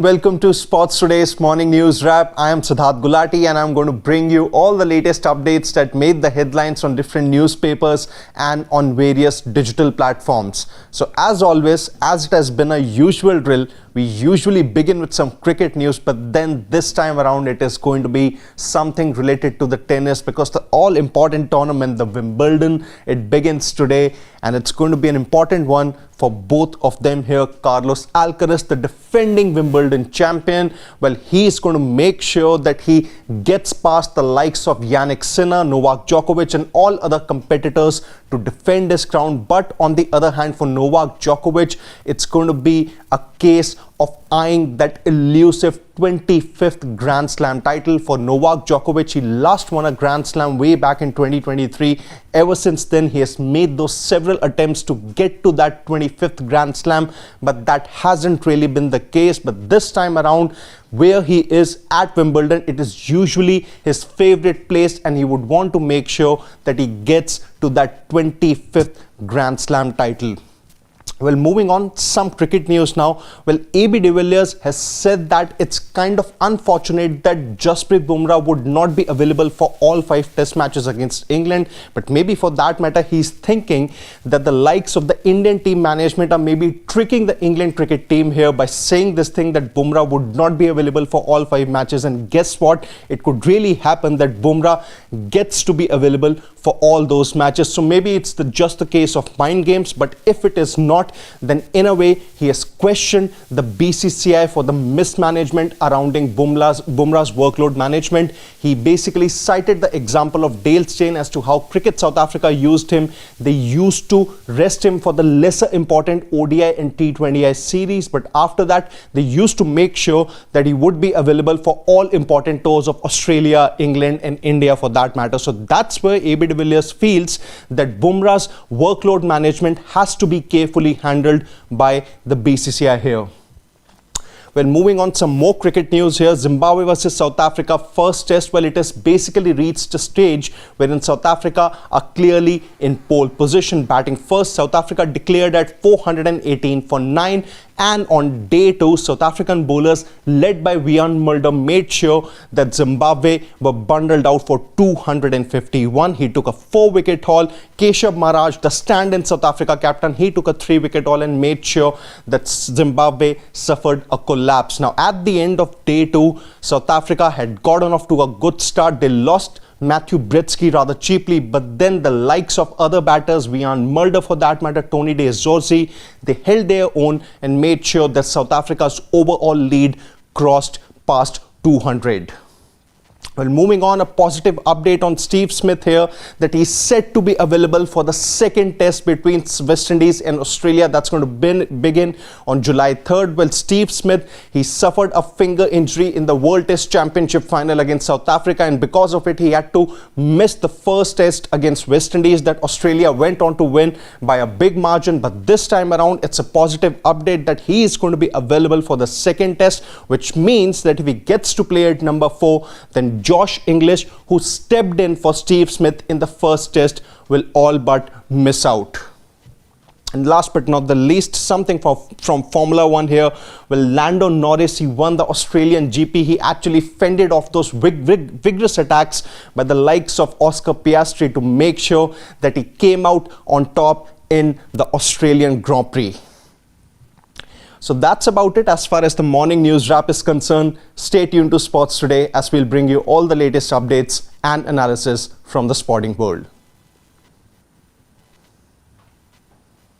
Welcome to Sports Today's Morning News Wrap. I am Siddharth Gulati and I'm going to bring you all the latest updates that made the headlines on different newspapers and on various digital platforms. So as always, as it has been a usual drill, we usually begin with some cricket news, but then this time around it is going to be something related to the tennis because the all-important tournament, the Wimbledon, it begins today and it's going to be an important one for both of them here. Carlos Alcaraz, the defending Wimbledon champion, well, he is going to make sure that he gets past the likes of Jannik Sinner, Novak Djokovic and all other competitors to defend his crown. But on the other hand, for Novak Djokovic, it's going to be a case of eyeing that elusive 25th Grand Slam title. For Novak Djokovic, he last won a Grand Slam way back in 2023. Ever since then, he has made those several attempts to get to that 25th Grand Slam, but that hasn't really been the case. But this time around, where he is at Wimbledon, it is usually his favorite place and he would want to make sure that he gets to that 25th Grand Slam title. Well, moving on, some cricket news now. Well, AB de Villiers has said that it's kind of unfortunate that Jasprit Bumra would not be available for all 5 test matches against England. But maybe for that matter, he's thinking that the likes of the Indian team management are maybe tricking the England cricket team here by saying this thing that Bumra would not be available for all 5 matches. And guess what? It could really happen that Bumra gets to be available for all those matches. So maybe it's just the case of mind games. But if it is not, then in a way he has questioned the BCCI for the mismanagement surrounding Bumra's workload management. He basically cited the example of Dale Steyn as to how Cricket South Africa used him. They used to rest him for the lesser important ODI and T20I series, but after that they used to make sure that he would be available for all important tours of Australia, England and India for that matter. So that's where AB de Villiers feels that Bumra's workload management has to be carefully handled by the BCCI here. Well, moving on, some more cricket news here. Zimbabwe versus South Africa first test. Well, it has basically reached a stage wherein South Africa are clearly in pole position. Batting first, South Africa declared at 418 for 9. And on day 2, South African bowlers led by Wian Mulder made sure that Zimbabwe were bundled out for 251. He took a 4-wicket haul. Keshav Maharaj, the stand-in South Africa captain, he took a 3-wicket haul and made sure that Zimbabwe suffered a collapse. Now, at the end of day 2, South Africa had gotten off to a good start. They lost Matthew Britsky rather cheaply, but then the likes of other batters, Wian Mulder for that matter, Tony De Zorzi, they held their own and made sure that South Africa's overall lead crossed past 200. Well, moving on, a positive update on Steve Smith here, that he's set to be available for the second test between West Indies and Australia. That's going to begin on July 3rd. Well, Steve Smith, he suffered a finger injury in the World Test Championship final against South Africa, and because of it, he had to miss the first test against West Indies that Australia went on to win by a big margin. But this time around, it's a positive update that he is going to be available for the second test, which means that if he gets to play at number 4, then Josh English, who stepped in for Steve Smith in the first test, will all but miss out. And last but not the least, something from Formula 1 here. Well, Lando Norris, he won the Australian GP. He actually fended off those vigorous attacks by the likes of Oscar Piastri to make sure that he came out on top in the Australian Grand Prix. So that's about it as far as the morning news wrap is concerned. Stay tuned to Sports Today as we'll bring you all the latest updates and analysis from the sporting world.